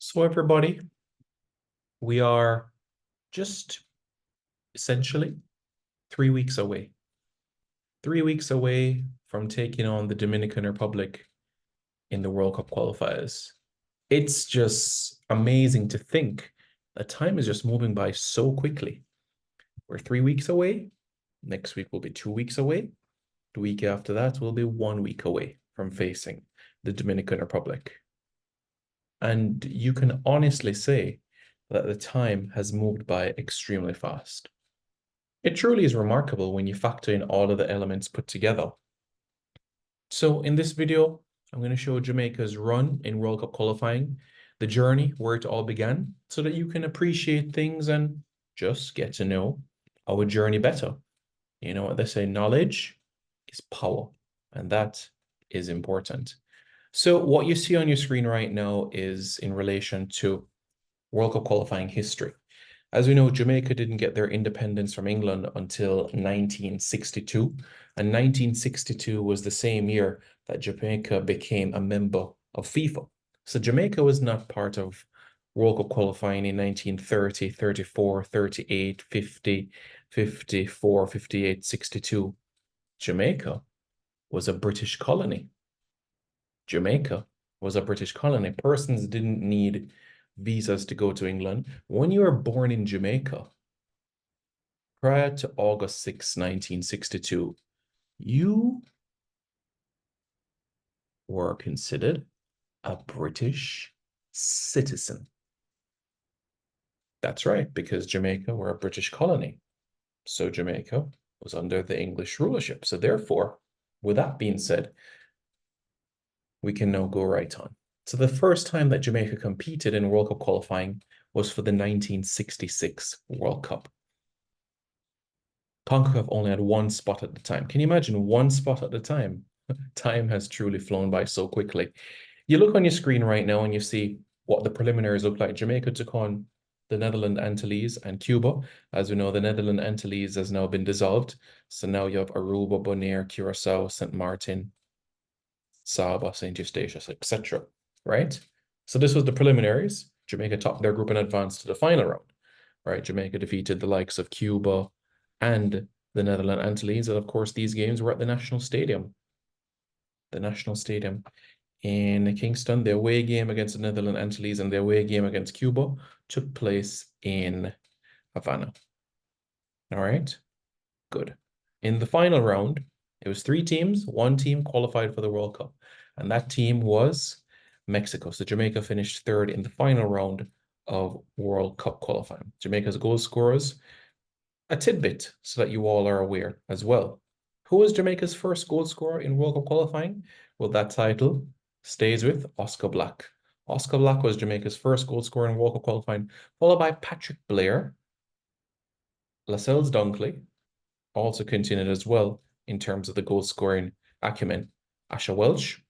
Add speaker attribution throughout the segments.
Speaker 1: So everybody, we are just essentially 3 weeks away. 3 weeks away from taking on the Dominican Republic in the World Cup qualifiers. It's just amazing to think that time is just moving by so quickly. We're 3 weeks away. Next week will be 2 weeks away. The week after that will be 1 week away from facing the Dominican Republic. And you can honestly say that the time has moved by extremely fast. It truly is remarkable when you factor in all of the elements put together. So in this video, I'm going to show Jamaica's run in World Cup qualifying, the journey where it all began, so that you can appreciate things and just get to know our journey better. You know what they say, knowledge is power, and that is important. So what you see on your screen right now is in relation to World Cup qualifying history. As we know, Jamaica didn't get their independence from England until 1962, and 1962 was the same year that Jamaica became a member of FIFA. So Jamaica was not part of World Cup qualifying in 1930, 34, 38, 50, 54, 58, 62. Jamaica was a British colony. Jamaica was a British colony. Persons didn't need visas to go to England. When you were born in Jamaica, prior to August 6, 1962, you were considered a British citizen. That's right, because Jamaica were a British colony. So Jamaica was under the English rulership. So therefore, with that being said, we can now go right on. So the first time that Jamaica competed in World Cup qualifying was for the 1966 World Cup. CONCACAF only had one spot at the time. Can you imagine one spot at the time? Time has truly flown by so quickly. You look on your screen right now and you see what the preliminaries look like. Jamaica took on the Netherlands Antilles and Cuba. As we know, the Netherlands Antilles has now been dissolved. So now you have Aruba, Bonaire, Curacao, St. Martin, Saba, St. Eustatius, etc. Right? So this was the preliminaries. Jamaica topped their group and advanced to the final round. Right? Jamaica defeated the likes of Cuba and the Netherlands Antilles. And of course, these games were at the National Stadium. The National Stadium in Kingston. The away game against the Netherlands Antilles and the away game against Cuba took place in Havana. All right, good. In the final round, it was 3 teams. 1 team qualified for the World Cup, and that team was Mexico. So Jamaica finished 3rd in the final round of World Cup qualifying. Jamaica's goal scorers, a tidbit so that you all are aware as well. Who was Jamaica's first goal scorer in World Cup qualifying? Well, that title stays with Oscar Black. Oscar Black was Jamaica's first goal scorer in World Cup qualifying, followed by Patrick Blair. Lascelles Dunkley also continued as well in terms of the goal scoring acumen. Asha Welch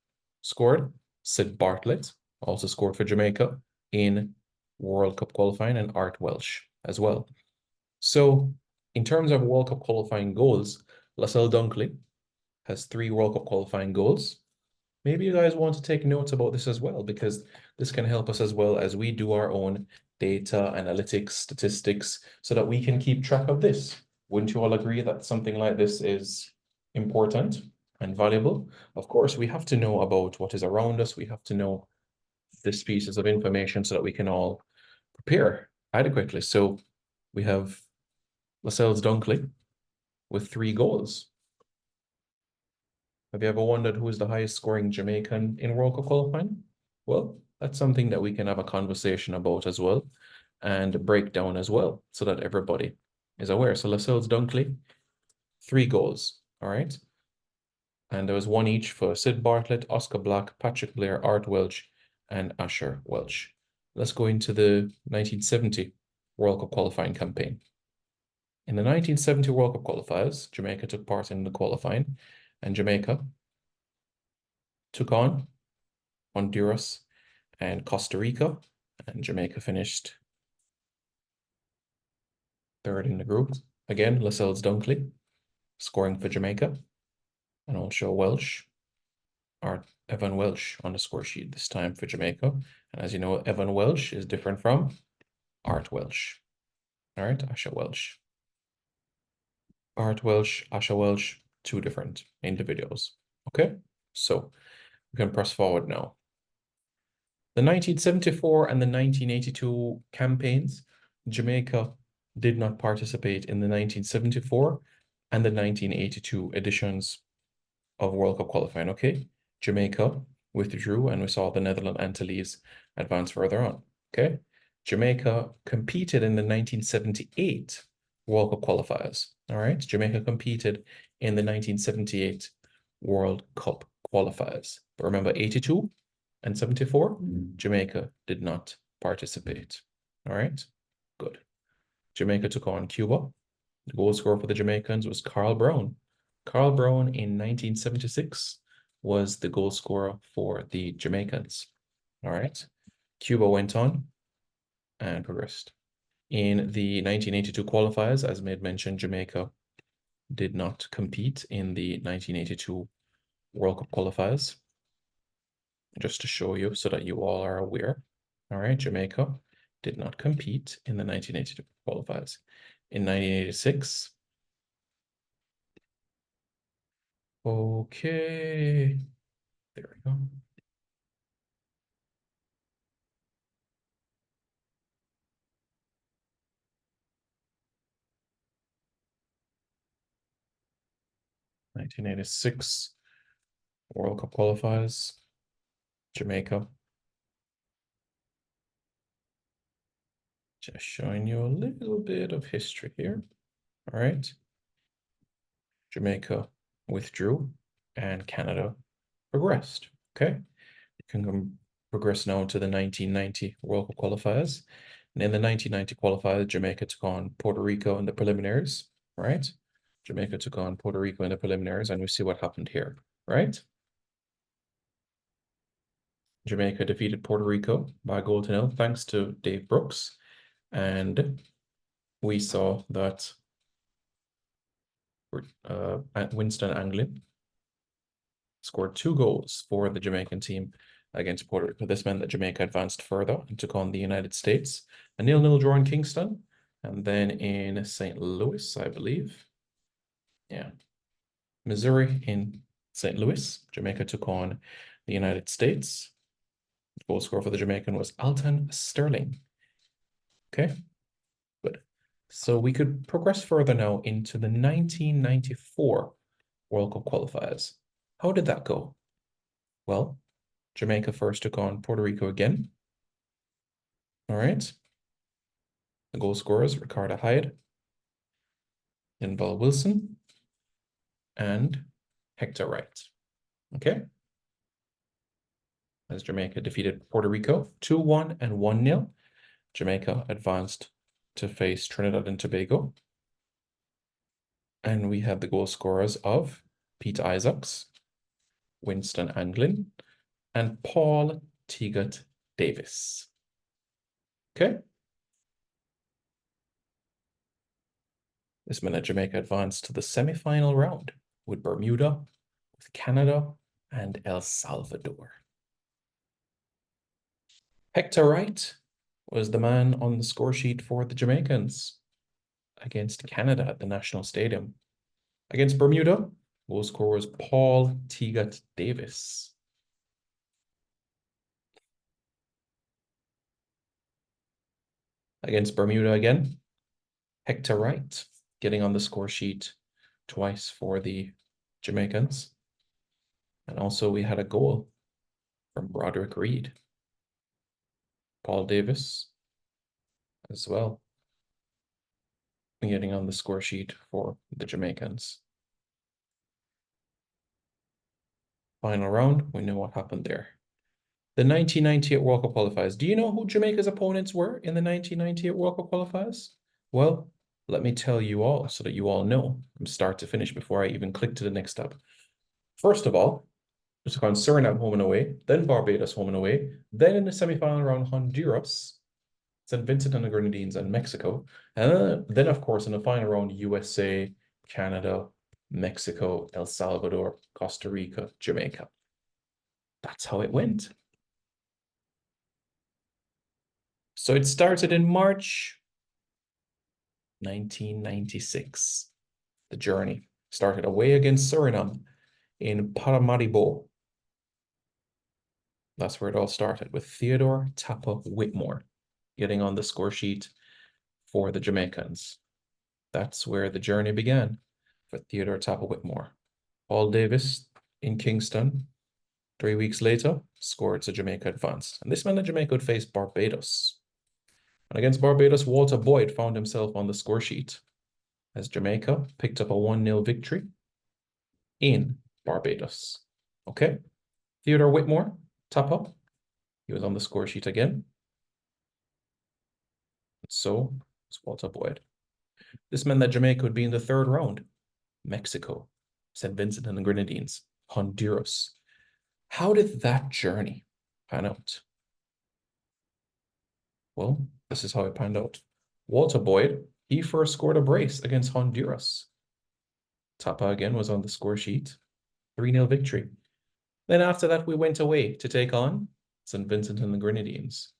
Speaker 1: scored. Sid Bartlett also scored for Jamaica in World Cup qualifying, and Art Welsh as well. So in terms of World Cup qualifying goals, Lascelles Dunkley has 3 World Cup qualifying goals. Maybe you guys want to take notes about this as well, because this can help us as well as we do our own data, analytics, statistics, so that we can keep track of this. Wouldn't you all agree that something like this is important and valuable? Of course, we have to know about what is around us. We have to know this pieces of information so that we can all prepare adequately. So we have Lascelles Dunkley with 3 goals. Have you ever wondered who is the highest scoring Jamaican in World Cup qualifying? Well, that's something that we can have a conversation about as well and break down as well so that everybody is aware. So Lascelles Dunkley, 3 goals, all right? And there was 1 each for Sid Bartlett, Oscar Black, Patrick Blair, Art Welch, and Asher Welch. Let's go into the 1970 World Cup qualifying campaign. In the 1970 World Cup qualifiers, Jamaica took part in the qualifying, and Jamaica took on Honduras and Costa Rica, and Jamaica finished 3rd in the group. Again, Lascelles Dunkley scoring for Jamaica, and also Welsh, Art Evan Welsh on the score sheet this time for Jamaica. And as you know, Evan Welsh is different from Art Welsh. All right, Asha Welsh. Art Welsh, Asha Welsh, two different individuals. Okay, so we can press forward now. The 1974 and the 1982 campaigns, Jamaica did not participate in the 1974 and the 1982 editions of World Cup qualifying. Okay, Jamaica withdrew, and we saw the Netherlands Antilles advance further on. Okay, Jamaica competed in the 1978 World Cup qualifiers. All right, Jamaica competed in the 1978 World Cup qualifiers. But remember, 82 and 74, Jamaica did not participate. All right, good. Jamaica took on Cuba. The goal scorer for the Jamaicans was Carl Brown. Carl Brown in 1976 was the goal scorer for the Jamaicans. All right. Cuba went on and progressed. In the 1982 qualifiers, as made mention, Jamaica did not compete in the 1982 World Cup qualifiers. Just to show you so that you all are aware. All right, Jamaica did not compete in the 1982 qualifiers. In 1986, okay, there we go. (1986) World Cup qualifiers, Jamaica. Just showing you a little bit of history here. All right. Jamaica withdrew and Canada progressed. Okay. You can progress now to the 1990 World Cup qualifiers. And in the 1990 qualifiers, Jamaica took on Puerto Rico in the preliminaries, right? Jamaica took on Puerto Rico in the preliminaries, and we see what happened here, right? Jamaica defeated Puerto Rico by a goal to nil, thanks to Dave Brooks. And we saw that Winston Anglin scored 2 goals for the Jamaican team against Puerto Rico. This meant that Jamaica advanced further and took on the United States. A 0-0 draw in Kingston, and then in St. Louis, I believe. Yeah. Missouri in St. Louis, Jamaica took on the United States. The goal scorer for the Jamaican was Alton Sterling. Okay, good. So we could progress further now into the 1994 World Cup qualifiers. How did that go? Well, Jamaica first took on Puerto Rico again. All right. The goal scorers, Ricardo Hyde, Inbal Wilson, and Hector Wright. Okay. As Jamaica defeated Puerto Rico 2-1 and 1-0. Jamaica advanced to face Trinidad and Tobago. And we have the goal scorers of Pete Isaacs, Winston Anglin, and Paul Teagut Davis. Okay. This meant that Jamaica advanced to the semi-final round with Bermuda, with Canada, and El Salvador. Hector Wright was the man on the score sheet for the Jamaicans against Canada at the National Stadium. Against Bermuda, goal scorer was Paul Teagut Davis. Against Bermuda again, Hector Wright getting on the score sheet twice for the Jamaicans. And also we had a goal from Broderick Reed. Paul Davis as well, getting on the score sheet for the Jamaicans. Final round, we know what happened there. The 1998 World Cup qualifiers. Do you know who Jamaica's opponents were in the 1998 World Cup qualifiers? Well, let me tell you all so that you all know from start to finish before I even click to the next tab. First of all, we took on Suriname home and away, then Barbados home and away, then in the semi-final round, Honduras, St. Vincent and the Grenadines, and Mexico. And then, of course, in the final round, USA, Canada, Mexico, El Salvador, Costa Rica, Jamaica. That's how it went. So it started in March 1996. The journey started away against Suriname in Paramaribo. That's where it all started, with Theodore Tappa Whitmore getting on the score sheet for the Jamaicans. That's where the journey began for Theodore Tappa Whitmore. Paul Davis in Kingston, 3 weeks later, scored to Jamaica advance. And this meant that Jamaica would face Barbados. And against Barbados, Walter Boyd found himself on the score sheet as Jamaica picked up a 1-0 victory in Barbados. Okay, Theodore Whitmore, top up. He was on the score sheet again. So was Walter Boyd. This meant that Jamaica would be in the third round. Mexico, St. Vincent and the Grenadines, Honduras. How did that journey pan out? Well, this is how it panned out. Walter Boyd, he first scored a brace against Honduras. Tapa again was on the score sheet. 3-0 victory. Then after that, we went away to take on St. Vincent and the Grenadines.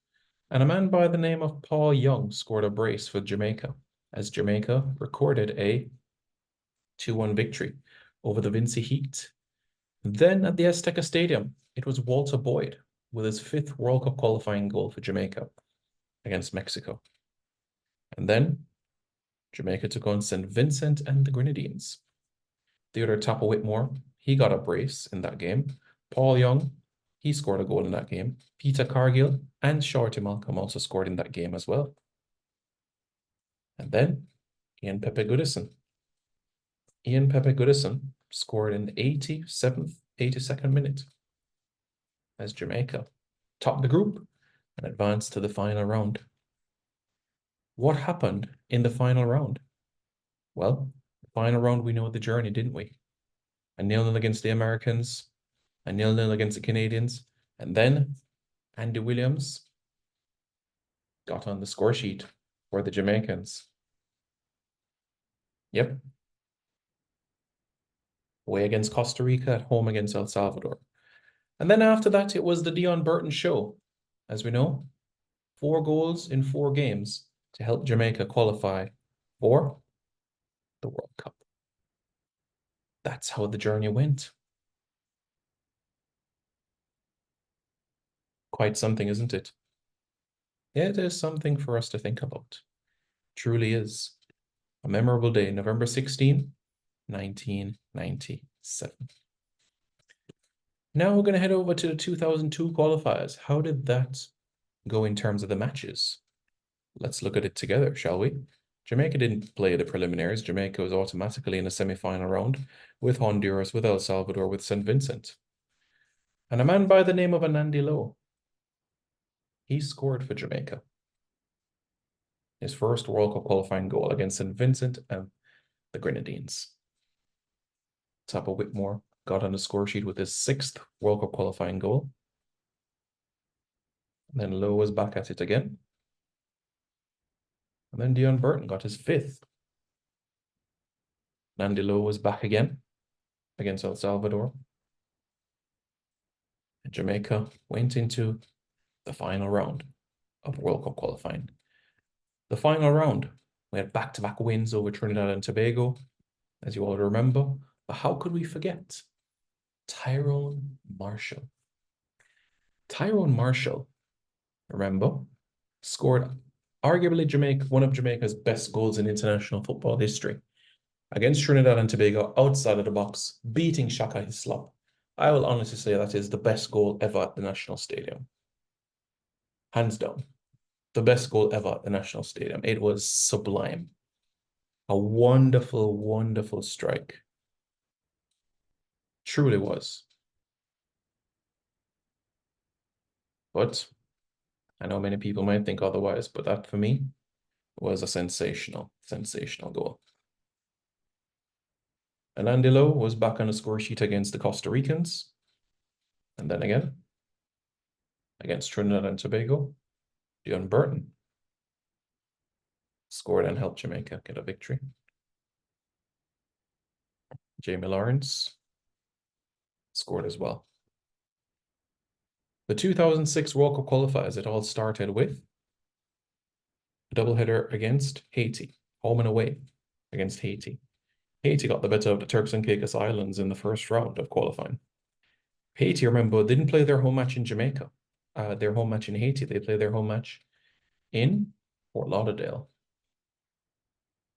Speaker 1: And a man by the name of Paul Young scored a brace for Jamaica, as Jamaica recorded a 2-1 victory over the Vincy Heat. Then at the Azteca Stadium, it was Walter Boyd with his 5th World Cup qualifying goal for Jamaica against Mexico. And then Jamaica took on St. Vincent and the Grenadines. Theodore Tappa Whitmore, he got a brace in that game. Paul Young, he scored a goal in that game. Peter Cargill and Shorty Malcolm also scored in that game as well. And then Ian Pepe Goodison. Ian Pepe Goodison scored in the 87th, 82nd minute as Jamaica topped the group and advanced to the final round. What happened in the final round? Well, the final round, we know the journey, didn't we? A 0-0 against the Americans, a 0-0 against the Canadians, and then Andy Williams got on the score sheet for the Jamaicans. Yep. Away against Costa Rica, at home against El Salvador. And then after that, it was the Dion Burton show. As we know, 4 goals in 4 games to help Jamaica qualify for the World Cup. That's how the journey went. Quite something, isn't it? It is something for us to think about. Truly is. A memorable day, November 16, 1997. Now we're going to head over to the 2002 qualifiers. How did that go in terms of the matches? Let's look at it together, shall we? Jamaica didn't play the preliminaries. Jamaica was automatically in the semi-final round with Honduras, with El Salvador, with St. Vincent. And a man by the name of Anandi Lowe, he scored for Jamaica. His first World Cup qualifying goal against St. Vincent and the Grenadines. Tappa Whitmore got on the score sheet with his 6th World Cup qualifying goal. And then Lowe was back at it again. And then Dion Burton got his 5th. Andy Lowe was back again against El Salvador. And Jamaica went into the final round of World Cup qualifying. The final round, we had back-to-back wins over Trinidad and Tobago, as you all remember. But how could we forget Tyrone Marshall? Tyrone Marshall, remember, scored arguably one of Jamaica's best goals in international football history against Trinidad and Tobago outside of the box, beating Shaka Hislop. I will honestly say that is the best goal ever at the National Stadium. Hands down. The best goal ever at the National Stadium. It was sublime. A wonderful, wonderful strike. Truly was. But I know many people might think otherwise, but that for me was a sensational, sensational goal. And Andy Lowe was back on the score sheet against the Costa Ricans. And then again, against Trinidad and Tobago, Dion Burton scored and helped Jamaica get a victory. Jamie Lawrence scored as well. The 2006 World Cup qualifiers, it all started with a doubleheader against Haiti, home and away against Haiti. Haiti got the better of the Turks and Caicos Islands in the first round of qualifying. Haiti, remember, didn't play their home match in Jamaica. Their home match in Haiti. They played their home match in Fort Lauderdale,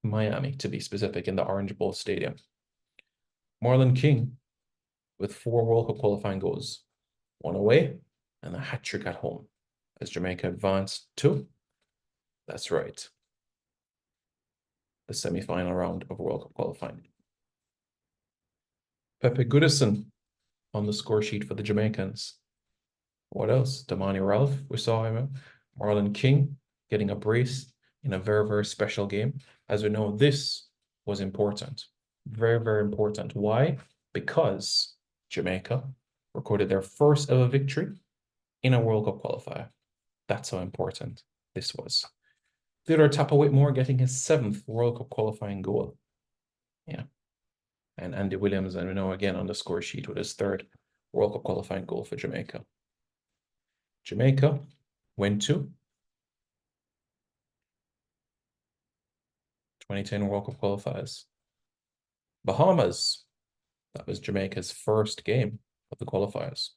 Speaker 1: Miami, to be specific, in the Orange Bowl Stadium. Marlon King with 4 World Cup qualifying goals, 1 away and a hat trick at home as Jamaica advanced to, that's right, the semi-final round of World Cup qualifying. Pepe Goodison on the score sheet for the Jamaicans. What else? Damani Ralph, we saw him. Marlon King getting a brace in a very, very special game. As we know, this was important. Very, very important. Why? Because Jamaica recorded their first ever victory in a World Cup qualifier. That's how important this was. Theodore Tappa Whitmore getting his 7th World Cup qualifying goal. Yeah. And Andy Williams, and we know again on the score sheet with his 3rd World Cup qualifying goal for Jamaica. Jamaica went to 2010 World Cup qualifiers. Bahamas, that was Jamaica's first game of the qualifiers.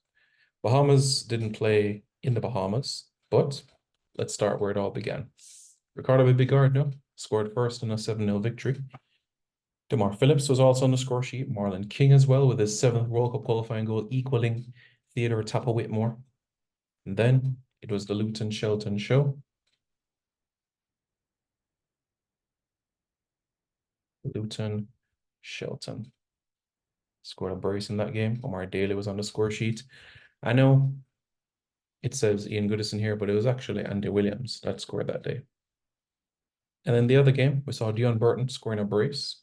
Speaker 1: Bahamas didn't play in the Bahamas, but let's start where it all began. Ricardo Bigardno scored first in a 7-0 victory. Demar Phillips was also on the score sheet. Marlon King as well with his 7th World Cup qualifying goal, equaling Theodore Tappa Whitmore. And then it was the Luton Shelton show. Luton Shelton scored a brace in that game. Omar Daly was on the score sheet. I know it says Ian Goodison here, but it was actually Andy Williams that scored that day. And then the other game, we saw Dion Burton scoring a brace.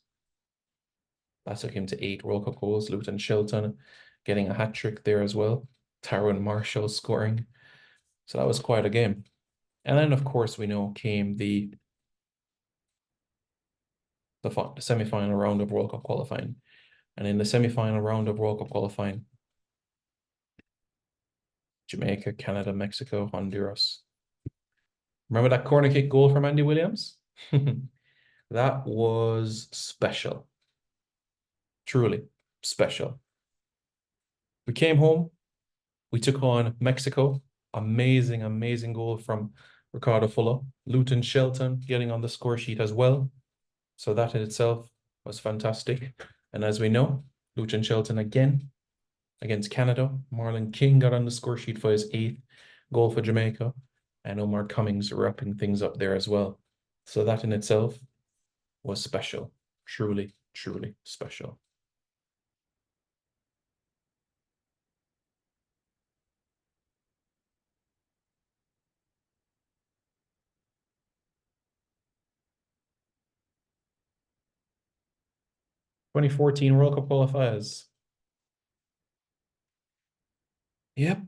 Speaker 1: That took him to 8 World Cup goals. Luton Shelton getting a hat trick there as well. Tyrone Marshall scoring. So that was quite a game. And then, of course, we know came the semi-final round of World Cup qualifying. And in the semi-final round of World Cup qualifying, Jamaica, Canada, Mexico, Honduras. Remember that corner kick goal from Andy Williams? That was special. Truly special. We came home. We took on Mexico. Amazing, amazing goal from Ricardo Fuller. Luton Shelton getting on the score sheet as well. So that in itself was fantastic. And as we know, Luton Shelton again against Canada. Marlon King got on the score sheet for his 8th goal for Jamaica. And Omar Cummings wrapping things up there as well. So that in itself was special. Truly, truly special. (2014 World Cup qualifiers. Yep.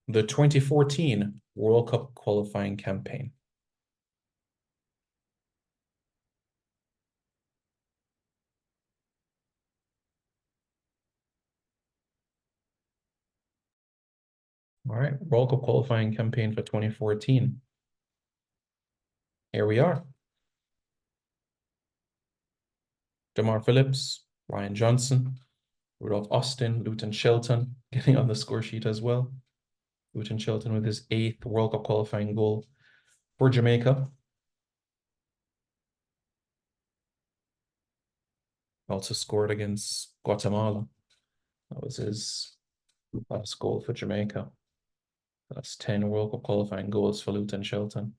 Speaker 1: The 2014 World Cup qualifying campaign. All right, World Cup qualifying campaign for 2014. Here we are. Demar Phillips, Ryan Johnson, Rudolph Austin, Luton Shelton getting on the score sheet as well. Luton Shelton with his 8th World Cup qualifying goal for Jamaica. Also scored against Guatemala. That was his last goal for Jamaica. That's 10 World Cup qualifying goals for Luton Shelton.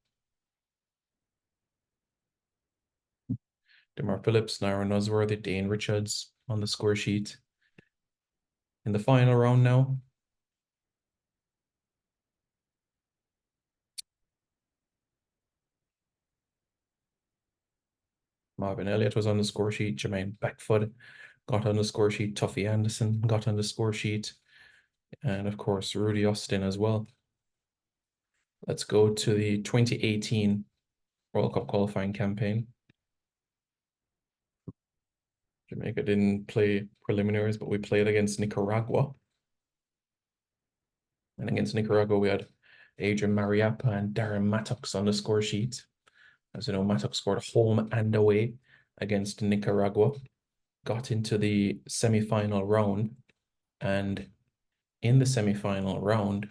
Speaker 1: Demar Phillips, Naira Nosworthy, Dane Richards on the score sheet. In the final round now, Marvin Elliott was on the score sheet. Jermaine Beckford got on the score sheet. Tuffy Anderson got on the score sheet. And of course, Rudy Austin as well. Let's go to the 2018 World Cup qualifying campaign. Jamaica didn't play preliminaries, but we played against Nicaragua. And against Nicaragua, we had Adrian Mariappa and Darren Mattox on the score sheet. As you know, Mattox scored home and away against Nicaragua. Got into the semi-final round. And in the semi-final round,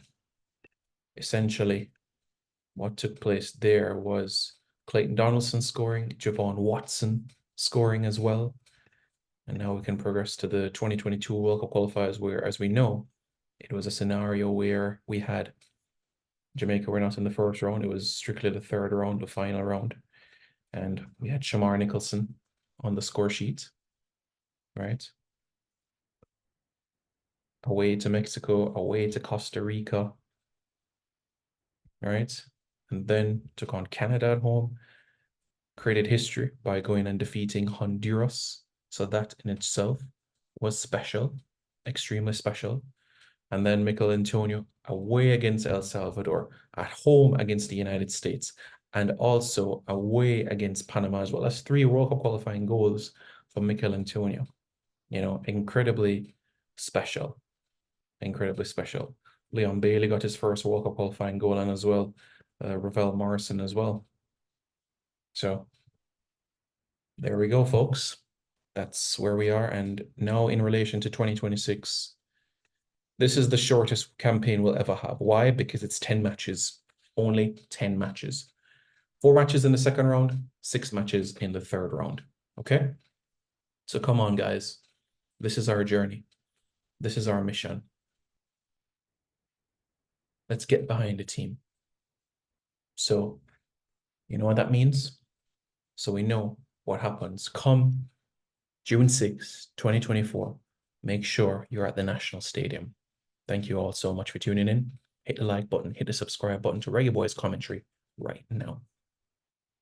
Speaker 1: essentially, what took place there was Clayton Donaldson scoring, Javon Watson scoring as well. And now we can progress to the 2022 World Cup qualifiers where, as we know, it was a scenario where we had Jamaica were not in the first round. It was strictly the third round, the final round. And we had Shamar Nicholson on the score sheet, right? Away to Mexico, away to Costa Rica, right? And then took on Canada at home, created history by going and defeating Honduras. So that in itself was special, extremely special. And then Mikel Antonio away against El Salvador, at home against the United States, and also away against Panama as well. That's 3 World Cup qualifying goals for Mikel Antonio. You know, incredibly special. Incredibly special. Leon Bailey got his first World Cup qualifying goal in as well. Ravel Morrison as well. So there we go, folks. That's where we are. And now in relation to 2026, this is the shortest campaign we'll ever have. Why? Because it's 10 matches, only 10 matches. 4 matches in the second round, 6 matches in the third round. Okay? So come on, guys. This is our journey. This is our mission. Let's get behind the team. So, you know what that means? So we know what happens. Come June 6, 2024, make sure you're at the National Stadium. Thank you all so much for tuning in. Hit the like button, hit the subscribe button to Reggae Boys Commentary right now.